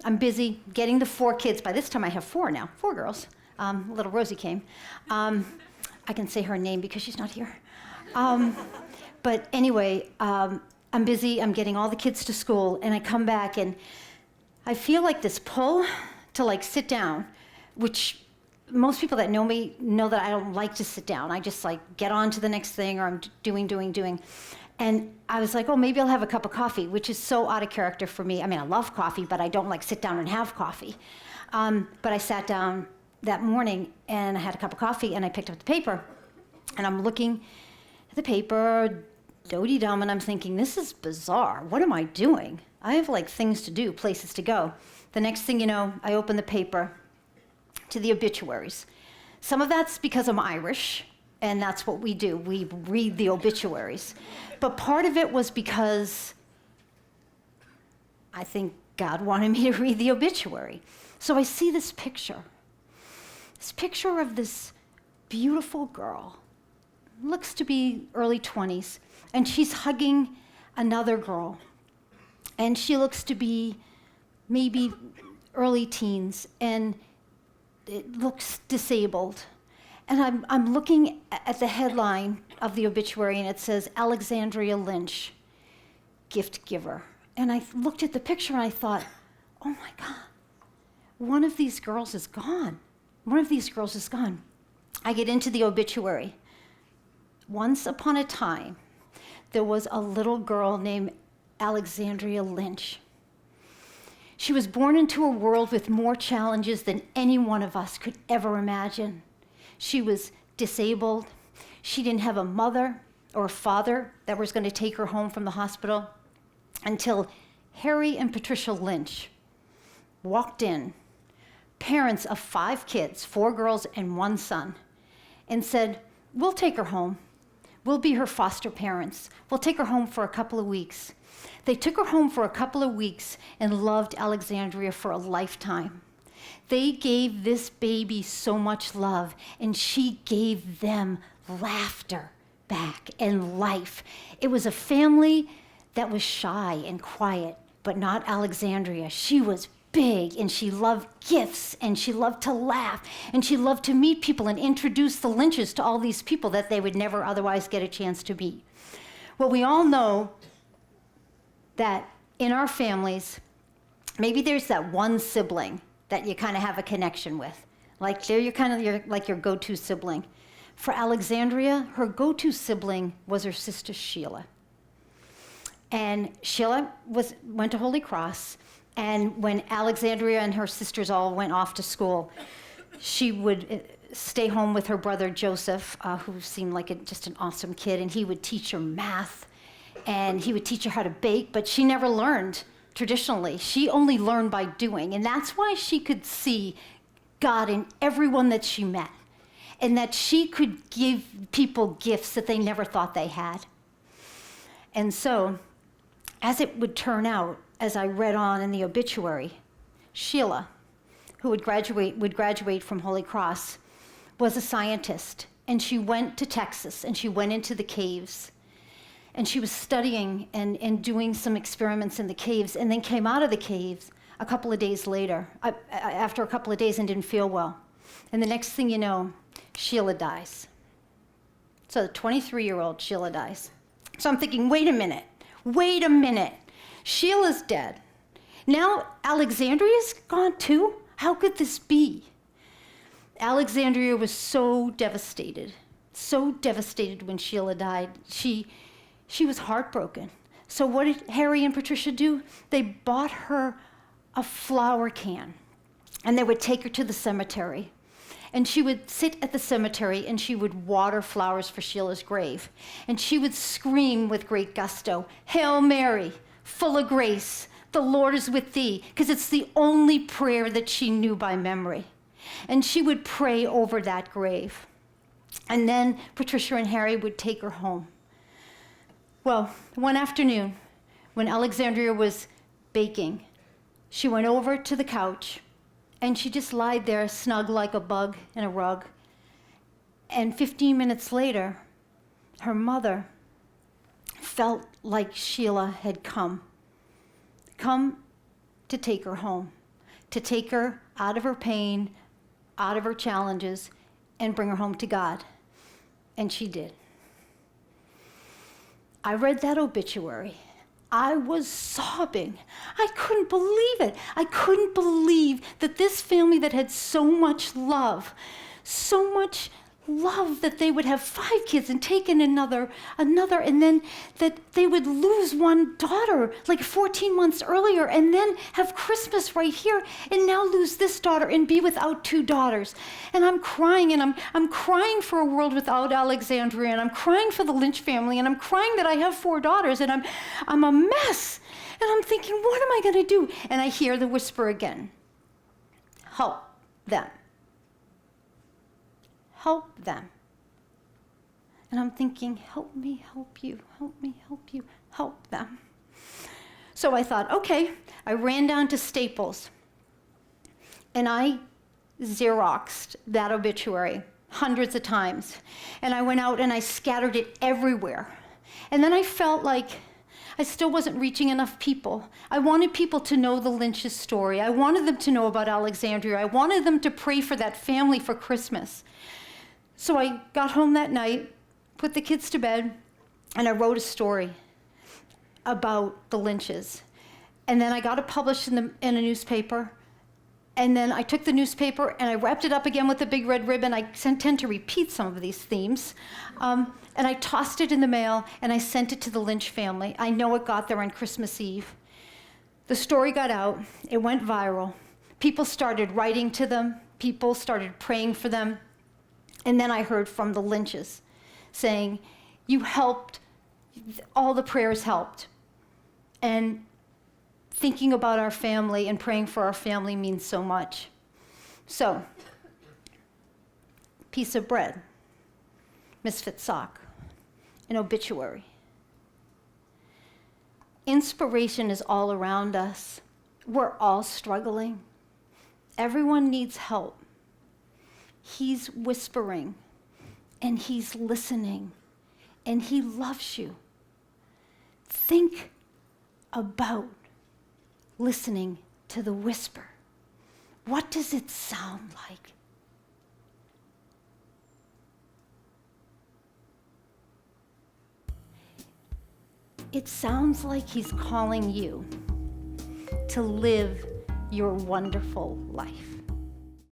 I'm busy getting the 4 kids. By this time I have 4 now, 4 girls. Little Rosie came. I can say her name because she's not here. But anyway, I'm busy, I'm getting all the kids to school, and I come back and I feel like this pull to like sit down, which most people that know me know that I don't like to sit down. I just like get on to the next thing, or I'm doing. And I was like, oh, maybe I'll have a cup of coffee, which is so out of character for me. I mean, I love coffee, but I don't like sit down and have coffee. But I sat down that morning and I had a cup of coffee and I picked up the paper and I'm looking at the paper, do-de-dum, and I'm thinking, this is bizarre. What am I doing? I have like things to do, places to go. The next thing you know, I open the paper to the obituaries. Some of that's because I'm Irish, and that's what we do. We read the obituaries. But part of it was because I think God wanted me to read the obituary. So I see this picture of this beautiful girl, looks to be early 20s, and she's hugging another girl. And she looks to be maybe early teens, and it looks disabled. And I'm looking at the headline of the obituary, and it says, Alexandria Lynch, gift giver. And I looked at the picture, and I thought, oh my God, one of these girls is gone. One of these girls is gone. I get into the obituary. Once upon a time, there was a little girl named Alexandria Lynch. She was born into a world with more challenges than any one of us could ever imagine. She was disabled. She didn't have a mother or a father that was going to take her home from the hospital until Harry and Patricia Lynch walked in, parents of 5 kids, 4 girls and 1 son, and said, we'll take her home. We'll be her foster parents. We'll take her home for a couple of weeks. They took her home for a couple of weeks and loved Alexandria for a lifetime. They gave this baby so much love, and she gave them laughter back and life. It was a family that was shy and quiet, but not Alexandria. She was big, and she loved gifts, and she loved to laugh, and she loved to meet people and introduce the Lynches to all these people that they would never otherwise get a chance to meet. Well, we all know that in our families, maybe there's that one sibling that you kind of have a connection with. Like they're your go-to sibling. For Alexandria, her go-to sibling was her sister Sheila. And Sheila went to Holy Cross, and when Alexandria and her sisters all went off to school, she would stay home with her brother Joseph, who seemed like just an awesome kid, and he would teach her math, and he would teach her how to bake, but she never learned traditionally. She only learned by doing, and that's why she could see God in everyone that she met, and that she could give people gifts that they never thought they had. And so, as it would turn out, as I read on in the obituary, Sheila, who would graduate from Holy Cross, was a scientist, and she went to Texas, and she went into the caves, and she was studying and doing some experiments in the caves, and then came out of the caves a couple of days later, after a couple of days, and didn't feel well. And the next thing you know, Sheila dies. So the 23-year-old Sheila dies. So I'm thinking, wait a minute. Sheila's dead. Now Alexandria's gone too? How could this be? Alexandria was so devastated when Sheila died. She was heartbroken. So what did Harry and Patricia do? They bought her a flower can, and they would take her to the cemetery. And she would sit at the cemetery, and she would water flowers for Sheila's grave. And she would scream with great gusto, "Hail Mary, full of grace, the Lord is with thee," because it's the only prayer that she knew by memory. And she would pray over that grave. And then Patricia and Harry would take her home. Well, one afternoon, when Alexandria was baking, she went over to the couch, and she just lied there snug like a bug in a rug. And 15 minutes later, her mother felt like Sheila had come to take her home. to take her out of her pain, out of her challenges, and bring her home to God. And she did. I read that obituary. I was sobbing. I couldn't believe it. I couldn't believe that this family that had so much love that they would have 5 kids and take in another, and then that they would lose one daughter like 14 months earlier, and then have Christmas right here, and now lose this daughter and be without 2 daughters. And I'm crying, and I'm crying for a world without Alexandria, and I'm crying for the Lynch family, and I'm crying that I have 4 daughters, and I'm a mess. And I'm thinking, what am I going to do? And I hear the whisper again. Help them. Help them. And I'm thinking, help me, help you, help me, help you, help them. So I thought, okay. I ran down to Staples and I Xeroxed that obituary hundreds of times. And I went out and I scattered it everywhere. And then I felt like I still wasn't reaching enough people. I wanted people to know the Lynch's story. I wanted them to know about Alexandria. I wanted them to pray for that family for Christmas. So I got home that night, put the kids to bed, and I wrote a story about the Lynches. And then I got it published in a newspaper. And then I took the newspaper and I wrapped it up again with a big red ribbon. I tend to repeat some of these themes. And I tossed it in the mail and I sent it to the Lynch family. I know it got there on Christmas Eve. The story got out. It went viral. People started writing to them. People started praying for them. And then I heard from the Lynches saying, you helped, all the prayers helped. And thinking about our family and praying for our family means so much. So, piece of bread, misfit sock, an obituary. Inspiration is all around us. We're all struggling. Everyone needs help. He's whispering, and he's listening, and he loves you. Think about listening to the whisper. What does it sound like? It sounds like he's calling you to live your wonderful life.